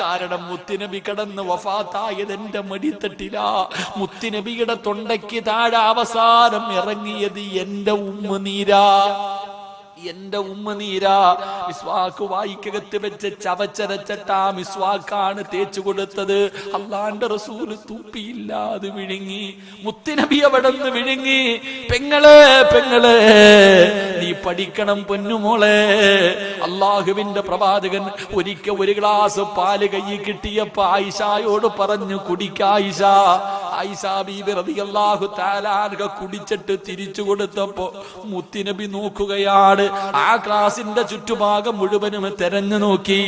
S1: കാരണം മുത്തുനബി കടന്ന് വഫാത്തായത് എന്റെ മടിത്തട്ടില. മുത്തുനബിയുടെ തൊണ്ടയ്ക്ക് താഴെ അവസാനം ഇറങ്ങിയത് എന്റെ ഉമ്മനീരാ, എന്റെ ഉമ്മനീരാ. മിസ്വാക്ക് വായിക്കകത്ത് വെച്ച് ചവച്ചരച്ചിട്ട് ആ മിസ്വാക്കാണ് തേച്ചു കൊടുത്തത്. അല്ലാഹുവിന്റെ റസൂല് തുപ്പിയില്ല, അത് വിഴുങ്ങി. മുത്തുനബി അവിടെ നിന്ന് വിഴുങ്ങി. പെങ്ങളെ, പെങ്ങളെ, നീ പഠിക്കണം പൊന്നുമോളെ. അല്ലാഹുവിന്റെ പ്രവാചകൻ ഒരിക്കൽ ഒരു ഗ്ലാസ് പാല് കയ്യിൽ കിട്ടിയപ്പോ ആയിഷയോട് പറഞ്ഞു, കുടിക്ക ആയിഷ. ആയിഷാ ബീബി റളിയല്ലാഹു തആല അൻഹ കുടിച്ചിട്ട് തിരിച്ചു കൊടുത്തപ്പോ മുത്തുനബി നോക്കുകയാണ്. ആ ഗ്ലാസിന്റെ ചുറ്റുഭാഗം മുഴുവനും തെരഞ്ഞു നോക്കി.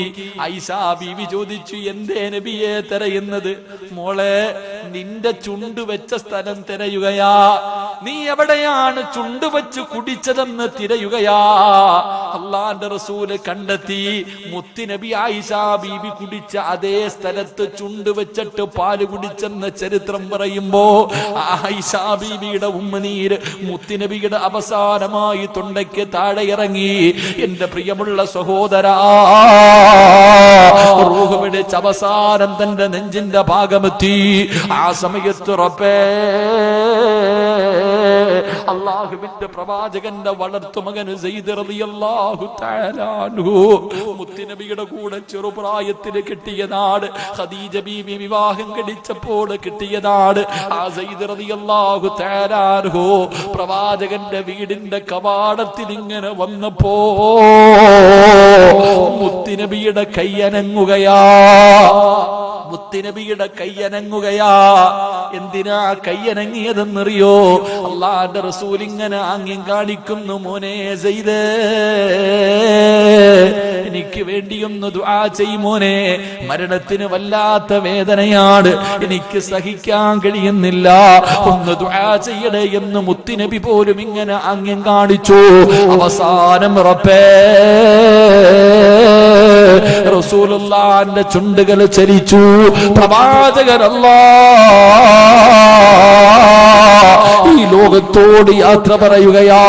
S1: ആയിഷാ ബീബി ചോദിച്ചു, എന്തേ നബിയെ തെരയുന്നത്? മോളെ, നിന്റെ ചുണ്ട് വെച്ച സ്ഥലം തിരയുകയാ. നീ എവിടെയാണ് ചുണ്ട് വെച്ച് കുടിച്ചതെന്ന് തിരയുകയാ. അള്ളാന്റെ റസൂല് കണ്ടെത്തി. മുത്തുനബി ആയിഷാ ബീബി കുടിച്ച അതേ സ്ഥലത്ത് ചുണ്ട് വെച്ചിട്ട് പാല് കുടിച്ചെന്ന ചരിത്രം പറയുമ്പോ ആയിഷാ ബീബിയുടെ ഉമ്മനീര് മുത്തുനബിയുടെ അവസാനമായി തൊണ്ടയ്ക്ക് താഴെ ഇറങ്ങി. എന്റെ പ്രിയമുള്ള സഹോദരാ, റൂഹ് പിടിച്ച് അവസാനം തന്റെ നെഞ്ചിന്റെ ഭാഗമെത്തി. ആ സമയത്ത് റബ്ബേ, അല്ലാഹുവിന്റെ പ്രവാചകന്റെ വളർത്തുമകൻ സെയ്ദ് റളിയല്ലാഹു തആല അൻഹു മുത്തുനബിയുടെ കൂടെ ചെറുപ്രായത്തിൽ കിട്ടിയതാണ്. ഖദീജ ബീബി വിവാഹം കഴിച്ചപ്പോൾ കിട്ടിയതാണ്. ആ സെയ്ദ് റളിയല്ലാഹു തആല അൻഹു പ്രവാചകന്റെ വീടിന്റെ കവാടത്തിൽ ഇങ്ങനെ വന്നപ്പോ മുത്തുനബിയുടെ കൈയനങ്ങുകയാ. മുത്തുനബിയുടെ കൈയനങ്ങുകയാ. എന്തിനാ കൈയനങ്ങിയതെന്നറിയോ? അല്ലാഹുവിന്റെ റസൂൽ ഇങ്ങനെ ആംഗ്യം കാണിക്കുന്നു, മോനെ സെയ്ദേ, എനിക്ക് വേണ്ടിയൊന്ന് ദുആ ചെയ്യ് മോനെ. മരണത്തിന് വല്ലാത്ത വേദനയാണ്, എനിക്ക് സഹിക്കാൻ കഴിയുന്നില്ല, ഒന്ന് ദുആ ചെയ്യണേ എന്ന് മുത്തുനബി പോലും ഇങ്ങനെ ആംഗ്യം കാണിച്ചു. അവസാനം റബ്ബേ, റസൂലുള്ളാഹിന്റെ ചുണ്ടുകൾ ചലിച്ചു. പ്രവാചകൻ ഈ ലോകത്തോട് യാത്ര പറയുകയാ.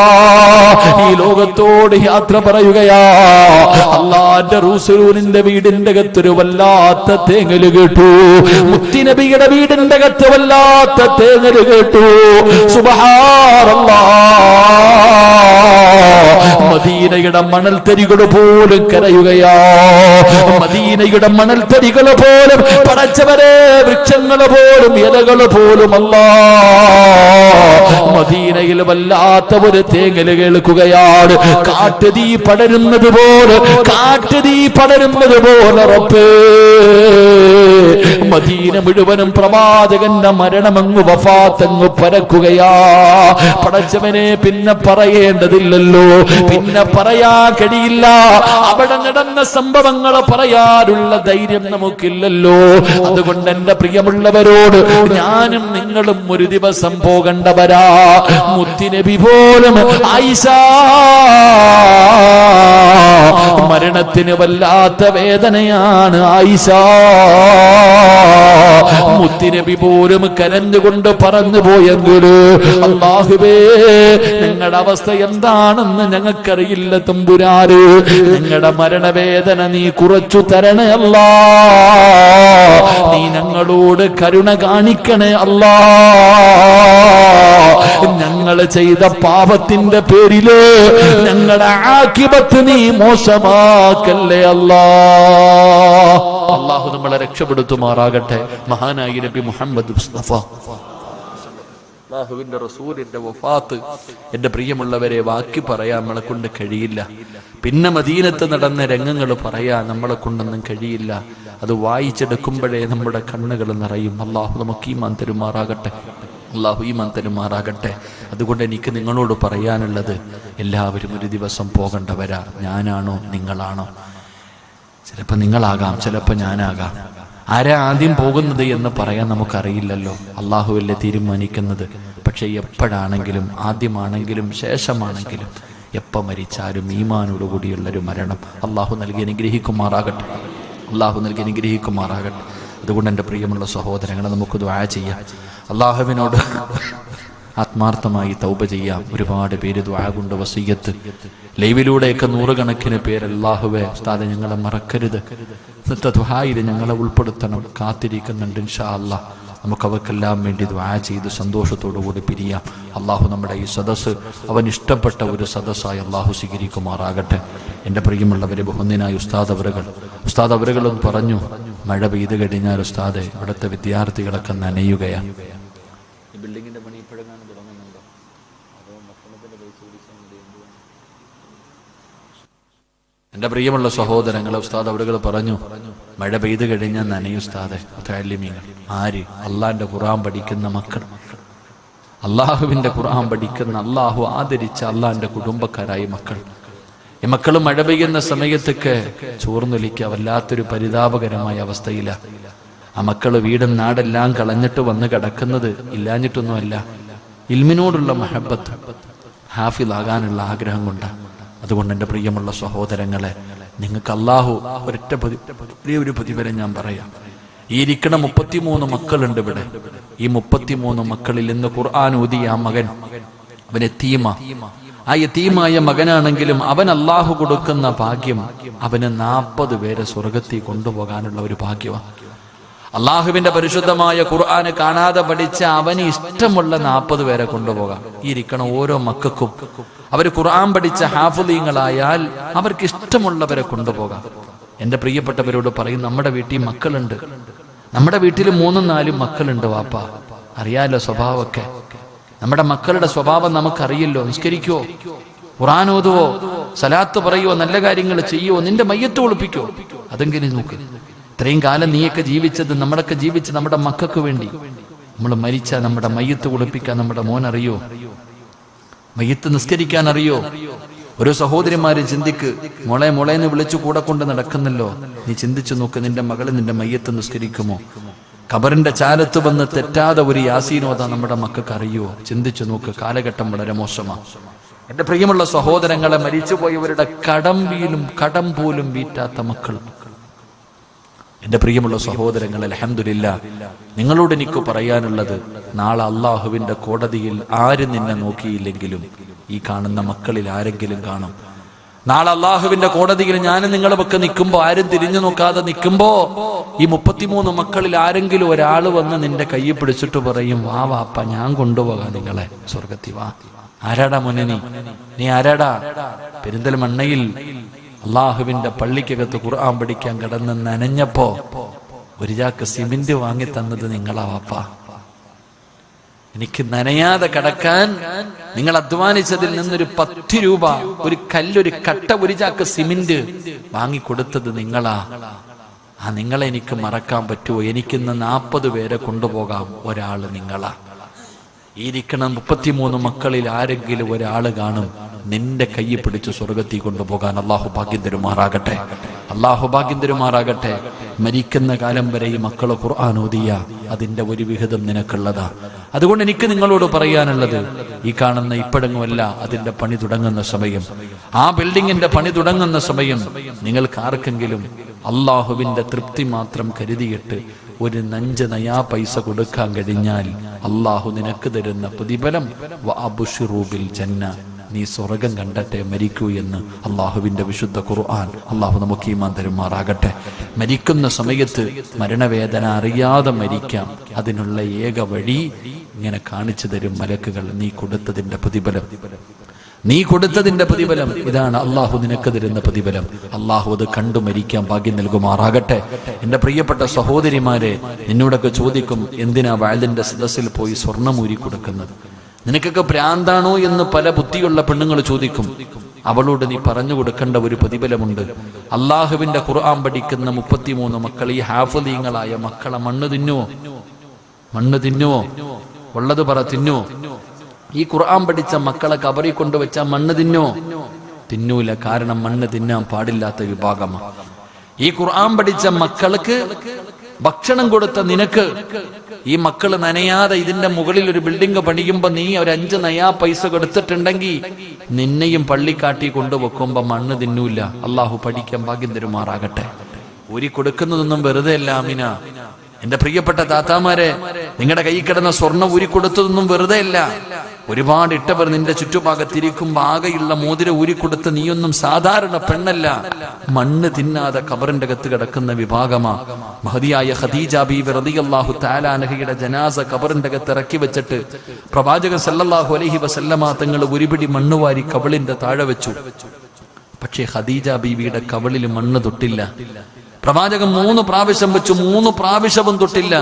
S1: ഈ ലോകത്തോട് യാത്ര പറയുകയാ. അല്ലാഹുവിന്റെ റസൂലിന്റെ വീടിന്റെ അകത്തൊരു വല്ലാത്ത തേങ്ങല് കേട്ടു. മുത്തുനബിയുടെ വീടിന്റെ അകത്ത് വല്ലാത്ത തേങ്ങല് കേട്ടു. സുബ്ഹാനല്ലാഹ്. മദീനയുടെ മണൽത്തരികൾ പോലും കരയുകയാ. മദീനയുടെ മണൽത്തരികൾ പോലും, പടച്ചവരെ, വൃക്ഷങ്ങൾ പോലും, ഇലകൾ പോലും മദീനയിൽ വല്ലാത്ത ഒരു തേങ്ങല് കേൾക്കുകയാണ്. കാട്ടുതീ പടരുന്നത് പോലെ, കാട്ടുതീ പടരുന്നത് പോലെ റബ്ബേ, മദീന മുഴുവനും പ്രവാചകന്റെ മരണമങ്ങ് വഫാത്തങ്ങ് പരക്കുകയാ. പടച്ചവനെ, പിന്നെ പറയേണ്ടതില്ലല്ലോ, പിന്നെ പറയാൻ കഴിയില്ല. അവിടെ നടന്ന സംഭവങ്ങൾ പറയാനുള്ള ധൈര്യം നമുക്കില്ലല്ലോ. അതുകൊണ്ട് എന്റെ പ്രിയമുള്ളവരോട്, ഞാനും നിങ്ങളും ഒരു ദിവസം പോകേണ്ടവരാ. മുത്തുനബി പോലും ആയിഷാ മരണത്തിന് വല്ലാത്ത വേദനയാണ് ആയിഷാ. മുത്തുനബി പോലും കരഞ്ഞുകൊണ്ട് പറഞ്ഞു പോയെങ്കില്, അല്ലാഹുവേ, നിങ്ങളുടെ അവസ്ഥ എന്താണെന്ന് ഞങ്ങൾക്കറിയില്ല തമ്പുരാന്. നിങ്ങളുടെ മരണവേദന നീ കുറച്ചു തരണേ അല്ലാ. നീ ഞങ്ങളോട് കരുണ കാണിക്കണേ അല്ലാ. ഞങ്ങൾ ചെയ്ത പാപത്തിന്റെ പേരില് ഞങ്ങളുടെ ആഖിബത്ത് നീ മോശമാക്കല്ലേ അല്ലാ. അല്ലാഹു നമ്മളെ രക്ഷപ്പെടുത്തുമാറാകട്ടെ. മഹാനായ നബി മുഹമ്മദ് മുസ്തഫ അല്ലാഹുവിന്റെ റസൂലിന്റെ വഫാത്ത്, എന്റെ പ്രിയമുള്ളവരെ, ബാക്കി പറയാൻ നമ്മളെ കൊണ്ട് കഴിയില്ല. പിന്നെ മദീനത്ത് നടന്ന രംഗങ്ങൾ പറയാൻ നമ്മളെ കൊണ്ടൊന്നും കഴിയില്ല. അത് വായിച്ചെടുക്കുമ്പോഴേ നമ്മുടെ കണ്ണുകൾ നിറയും. അല്ലാഹു നമുക്ക് ഈമാൻ തരുമാറാകട്ടെ. അല്ലാഹു ഈമാൻ തരുമാറാകട്ടെ. അതുകൊണ്ട് എനിക്ക് നിങ്ങളോട് പറയാനുള്ളത്, എല്ലാവരും ഒരു ദിവസം പോകേണ്ടവരാ. ഞാനാണോ നിങ്ങളാണോ? ചിലപ്പോൾ നിങ്ങളാകാം, ചിലപ്പോൾ ഞാനാകാം. ആരാ ആദ്യം പോകുന്നത് എന്ന് പറയാൻ നമുക്കറിയില്ലല്ലോ. അല്ലാഹുവല്ലേ തീരുമാനിക്കുന്നത്. പക്ഷെ എപ്പോഴാണെങ്കിലും, ആദ്യമാണെങ്കിലും ശേഷമാണെങ്കിലും, എപ്പോൾ മരിച്ചാലും ഈമാനോടുകൂടിയുള്ളൊരു മരണം അല്ലാഹു നൽകി അനുഗ്രഹിക്കുമാറാകട്ടെ. അല്ലാഹു നൽകി അനുഗ്രഹിക്കുമാറാകട്ടെ. അതുകൊണ്ട് എൻ്റെ പ്രിയമുള്ള സഹോദരങ്ങളെ, നമുക്ക് ദുആ ചെയ്യാം. അല്ലാഹുവിനോട് ആത്മാർത്ഥമായി തൗബ ചെയ്യാം. ഒരുപാട് പേര് ദുആ കൊണ്ട് വസിയ്യത്ത്, ലൈവിലൂടെയൊക്കെ നൂറുകണക്കിന് പേര്, അല്ലാഹുവേ ഉസ്താദെ ഞങ്ങളെ മറക്കരുത്, ഇന്നത്തെ ദുആയിൽ ഞങ്ങളെ ഉൾപ്പെടുത്തണം, കാത്തിരിക്കുന്നുണ്ട്. ഇൻഷാ അല്ലാഹ് നമുക്ക് അവർക്കെല്ലാം വേണ്ടി ദുആ ചെയ്ത് സന്തോഷത്തോടു കൂടി പിരിയാം. അല്ലാഹു നമ്മുടെ ഈ സദസ്സ് അവൻ ഇഷ്ടപ്പെട്ട ഒരു സദസ്സായി അല്ലാഹു സ്വീകരിക്കുമാറാകട്ടെ. എൻ്റെ പ്രിയമുള്ളവരെ, ബഹുമാന്യനായ ഉസ്താദ് അവറുകളൊന്ന് പറഞ്ഞു, മഴ പെയ്ത് കഴിഞ്ഞാൽ ഉസ്താദെ ഇവിടുത്തെ വിദ്യാർത്ഥികളൊക്കെ നനയുകയാണ്. ഈ ബിൽഡിങ്ങിന്റെ പണി ഇപ്പോഴെങ്ങാനും തുടങ്ങുന്നുണ്ടോ? അതോ ഭക്ഷണത്തിന്റെ പൈസ പിടിച്ചാൽ മതി? എന്തുവാണ്? എന്റെ പ്രിയമുള്ള സഹോദരങ്ങളെ, ഉസ്താദ് അവരുകൾ പറഞ്ഞു, മഴ പെയ്തു കഴിഞ്ഞാൽ നനയും ഉസ്താദെ. മുതഅല്ലിമീങ്ങൾ ആര്? അള്ളാന്റെ ഖുർആൻ പഠിക്കുന്ന മക്കൾ, അള്ളാഹുവിന്റെ ഖുർആൻ പഠിക്കുന്ന, അള്ളാഹു ആദരിച്ച അള്ളാന്റെ കുടുംബക്കാരായ മക്കൾ. ഈ മക്കൾ മഴ പെയ്യുന്ന സമയത്തൊക്കെ ചോർന്നൊലിക്കുക വല്ലാത്തൊരു പരിതാപകരമായ അവസ്ഥയില. ആ മക്കള് വീടും നാടെല്ലാം കളഞ്ഞിട്ട് വന്ന് കിടക്കുന്നത് ഇല്ലാഞ്ഞിട്ടൊന്നുമല്ല, ഇൽമിനോടുള്ള മഹബത്ത്, ഹാഫിളാകാനുള്ള ആഗ്രഹം കൊണ്ടാണ്. അതുകൊണ്ട് എൻ്റെ പ്രിയമുള്ള സഹോദരങ്ങളെ, നിങ്ങൾക്ക് അള്ളാഹു ഒരു പ്രതിഫലം ഞാൻ പറയാം. ഈ ഇരിക്കണ 33 മക്കളുണ്ട് ഇവിടെ. ഈ 33 മക്കളിൽ ഇന്ന് ഖുർആൻ ഓതിയ ആ മകൻ, അവൻ യതീമ. ആ യതീമായ മകനാണെങ്കിലും അവൻ അള്ളാഹു കൊടുക്കുന്ന ഭാഗ്യം, അവന് 40 പേരെ സ്വർഗത്തിൽ കൊണ്ടുപോകാനുള്ള ഒരു ഭാഗ്യമാണ്. അള്ളാഹുവിന്റെ പരിശുദ്ധമായ ഖുർആന് കാണാതെ പഠിച്ച അവന് ഇഷ്ടമുള്ള 40 പേരെ കൊണ്ടുപോകാം. ഈ ഇരിക്കണ ഓരോ മക്കൾക്കും അവർ ഖുർആൻ പഠിച്ച ഹാഫിളീങ്ങളായാൽ അവർക്ക് ഇഷ്ടമുള്ളവരെ കൊണ്ടുപോകാം. എന്റെ പ്രിയപ്പെട്ടവരോട് പറയും, നമ്മുടെ വീട്ടിൽ മക്കളുണ്ട്, നമ്മുടെ വീട്ടിൽ 3-4 മക്കളുണ്ട് വാപ്പ. അറിയാലോ സ്വഭാവമൊക്കെ. നമ്മുടെ മക്കളുടെ സ്വഭാവം നമുക്കറിയല്ലോ. നിസ്കരിക്കുവോ, ഖുർആൻ ഓതുവോ, സലാത്ത് പറയുവോ, നല്ല കാര്യങ്ങൾ ചെയ്യുവോ, നിന്റെ മയ്യത്ത് ഒളിപ്പിക്കോ? അതെങ്കിലും നോക്ക്. ഇത്രയും കാലം നീയൊക്കെ ജീവിച്ചത്, നമ്മളൊക്കെ ജീവിച്ച് നമ്മുടെ മക്കൾക്ക് വേണ്ടി. നമ്മൾ മരിച്ചാൽ നമ്മുടെ മയ്യത്ത് ഒളിപ്പിക്കാൻ നമ്മുടെ മോൻ അറിയോ? മയ്യത്ത് നിസ്കരിക്കാൻ അറിയോ? ഒരു സഹോദരിമാര് ചിന്തിക്ക്, മോളെ മോളേന്ന് വിളിച്ചു കൂടെ കൊണ്ട് നടക്കുന്നല്ലോ. നീ ചിന്തിച്ചു നോക്ക്, നിന്റെ മകള് നിന്റെ മയ്യത്ത് നിസ്കരിക്കുമോ? ഖബറിന്റെ ചാരത്ത് വന്ന് തെറ്റാതെ ഒരു യാസീനോദ നമ്മുടെ മക്കൾക്ക് അറിയുമോ? ചിന്തിച്ചു നോക്ക്. കാലഘട്ടം വളരെ മോശമാണ്. എന്റെ പ്രിയമുള്ള സഹോദരങ്ങളെ, മരിച്ചുപോയവരുടെ കടം പോലും വീട്ടാത്ത മക്കൾ. എന്റെ പ്രിയമുള്ള സഹോദരങ്ങൾ, അൽഹംദുലില്ലാഹ്, നിങ്ങളോട് എനിക്ക് പറയാനുള്ളത്, നാളെ അള്ളാഹുവിന്റെ കോടതിയിൽ ആര് നിന്നെ നോക്കിയില്ലെങ്കിലും ഈ കാണുന്ന മക്കളിൽ ആരെങ്കിലും കാണും. നാളെ അള്ളാഹുവിന്റെ കോടതിയിൽ ഞാനും നിങ്ങളുമൊക്കെ നിൽക്കുമ്പോ, ആരും തിരിഞ്ഞു നോക്കാതെ നിൽക്കുമ്പോ, ഈ 33 മക്കളിൽ ആരെങ്കിലും ഒരാൾ വന്ന് നിന്റെ കൈ പിടിച്ചിട്ട് പറയും, വാ വാപ്പ, ഞാൻ കൊണ്ടുപോകാം നിങ്ങളെ സ്വർഗത്തിൽ, വാ. ആരാടാ മോനെ നീ ആരാടാ? പെരിന്തൽമണ്ണയിൽ അള്ളാഹുവിന്റെ പള്ളിക്കകത്ത് ഖുർആൻ പഠിക്കാൻ കിടന്ന് നനഞ്ഞപ്പോ ഒരു ചാക്ക് സിമന്റ് വാങ്ങി തന്നത് നിങ്ങളാ വാപ്പ. എനിക്ക് നനയാതെ കിടക്കാൻ നിങ്ങൾ അധ്വാനിച്ചതിൽ നിന്നൊരു 10 രൂപ, ഒരു കല്ലൊരു കട്ട, ഒരു ചാക്ക് സിമന്റ് വാങ്ങിക്കൊടുത്തത് നിങ്ങളാ. ആ നിങ്ങളെ എനിക്ക് മറക്കാൻ പറ്റുമോ? എനിക്കിന്ന് 40 പേരെ കൊണ്ടുപോകാം, ഒരാള് നിങ്ങളാ. ഈ ഇരിക്കണ 33 മക്കളിൽ ആരെങ്കിലും ഒരാള് കാണും നിന്റെ കൈ പിടിച്ച് സ്വർഗത്തിൽ കൊണ്ടുപോകാൻ. അള്ളാഹു ഭാഗ്യം തരുമാറാകട്ടെ, അള്ളാഹു ഭാഗ്യം തരുമാറാകട്ടെ. മരിക്കുന്ന കാലം വരെ ഈ മക്കളെ ഖുർആൻ ഓതിയ അതിന്റെ ഒരു വിഹിതം നിനക്കുള്ളതാ. അതുകൊണ്ട് എനിക്ക് നിങ്ങളോട് പറയാനുള്ളത്, ഈ കാണുന്ന ഇപ്പോഴെങ്ങുമല്ല, അതിന്റെ പണി തുടങ്ങുന്ന സമയം, ആ ബിൽഡിങ്ങിന്റെ പണി തുടങ്ങുന്ന സമയം, നിങ്ങൾക്ക് ആർക്കെങ്കിലും അള്ളാഹുവിന്റെ തൃപ്തി മാത്രം കരുതിയിട്ട് ഒരു 5 നയാ പൈസ കൊടുക്കാൻ കഴിഞ്ഞാൽ അള്ളാഹു നിനക്ക് തരുന്ന പ്രതിഫലം വഅബ്ശിറൂ ബിൽ ജന്ന, നീ സ്വർഗം കണ്ടട്ടെ മരിക്കൂ എന്ന് അള്ളാഹുവിന്റെ വിശുദ്ധ ഖുർആൻ. അള്ളാഹു നമുക്ക് ഈമാൻ തരുമാറാകട്ടെ. മരിക്കുന്ന സമയത്ത് മരണവേദന അറിയാതെ മരിക്കാം. അതിനുള്ള ഏക വഴി ഇങ്ങനെ കാണിച്ചു തരും മലക്കുകൾ. നീ കൊടുത്തതിന്റെ പ്രതിഫലം ഇതാണ്. അള്ളാഹു നിനക്ക് തരുന്ന പ്രതിഫലം. അള്ളാഹു അത് കണ്ടു മരിക്കാൻ ഭാഗ്യം നൽകുമാറാകട്ടെ. എന്റെ പ്രിയപ്പെട്ട സഹോദരിമാരെ, നിന്നോടൊക്കെ ചോദിക്കും, എന്തിനാ വഅലിന്റെ സദസ്സിൽ പോയി സ്വർണ്ണമൂരി കൊടുക്കുന്നത്? നിനക്കൊക്കെ ഭ്രാന്താണോ എന്ന് പല ബുദ്ധിയുള്ള പെണ്ണുങ്ങൾ ചോദിക്കും. അവളോട് നീ പറഞ്ഞു കൊടുക്കേണ്ട ഒരു പ്രതിഫലമുണ്ട്. അള്ളാഹുവിന്റെ ഖുർആൻ പഠിക്കുന്ന 33 മക്കൾ, ഈ ഹാഫിളീങ്ങളായ മക്കളെ മണ്ണ് തിന്നുവോ? ഉള്ളത് പറ, തിന്നുവോ? ഈ ഖുർആൻ പഠിച്ച മക്കളെ കബറി കൊണ്ടുവച്ച മണ്ണ് തിന്നൂല. കാരണം മണ്ണ് തിന്നാൻ പാടില്ലാത്ത വിഭാഗമാണ്. ഈ ഖുർആൻ പഠിച്ച മക്കൾക്ക് ഭക്ഷണം കൊടുത്ത നിനക്ക്, ഈ മക്കള് നനയാതെ ഇതിന്റെ മുകളിൽ ഒരു ബിൽഡിംഗ് പണിയുമ്പോ നീ ഒരു 5 നയാ പൈസ കൊടുത്തിട്ടുണ്ടെങ്കിൽ നിന്നെയും പള്ളിക്കാട്ടി കൊണ്ടുവെക്കുമ്പോ മണ്ണ് തിന്നൂല. അള്ളാഹു പഠിക്കാൻ ഭാഗ്യം തരുമാറാകട്ടെ. ഊരി കൊടുക്കുന്നതൊന്നും വെറുതെ അല്ല അമിന. എന്റെ പ്രിയപ്പെട്ട താത്താമാരെ, നിങ്ങളുടെ കൈ കിടന്ന സ്വർണ്ണം ഊരി കൊടുത്തതൊന്നും വെറുതെ അല്ല. ഒരുപാട് ഇട്ടവർ നിന്റെ ചുറ്റുഭാഗത്തിരിക്കുമ്പോ ആകെയുള്ള മോതിരം ഊരിക്കൊടുത്ത് നീയൊന്നും സാധാരണ പെണ്ണല്ല. മണ്ണ് തിന്നാതെ ഖബറിന്റെ അകത്ത് കിടക്കുന്ന വിഭാഗമാ. മഹദിയായ ഖദീജ ബീവി റളിയല്ലാഹു തആല അൻഹയുടെ ജനാസ ഖബറിന്റെ അകത്ത് ഇറക്കി വെച്ചിട്ട് പ്രവാചകൻ സല്ലല്ലാഹു അലൈഹി വസല്ലമ തങ്ങൾ ഒരുപിടി മണ്ണ് വാരി കവിളിന്റെ താഴെ വെച്ചു. പക്ഷേ ഖദീജ ബീവിയുടെ കവിളിൽ മണ്ണ് തൊട്ടില്ല. പ്രവാചകൻ 3 പ്രാവശ്യം വെച്ചു, 3 പ്രാവശ്യവും തൊട്ടില്ല.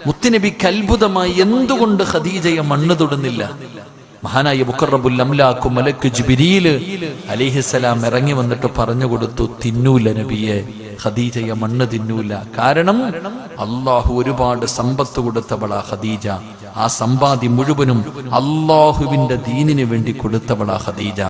S1: മുത്തുനബിക്ക് അത്ഭുതമായി, എന്തുകൊണ്ട് ഖദീജയെ മണ്ണ് തൊടുന്നില്ല? മഹാനായ മുഖറബുൽ അംലാഖു മലക്ക് ജിബ്രീൽ അലൈഹിസ്സലാം ഇറങ്ങി വന്നിട്ട് പറഞ്ഞു കൊടുത്തു, തിന്നൂല നബിയെ, ഖദീജയെ മണ്ണ് തിന്നൂല. കാരണം അള്ളാഹു ഒരുപാട് സമ്പത്ത് കൊടുത്തവളാ ഖദീജ. ആ സമ്പാദ്യം മുഴുവനും അള്ളാഹുവിന്റെ ദീനിന് വേണ്ടി കൊടുത്തവളാ ഖദീജ.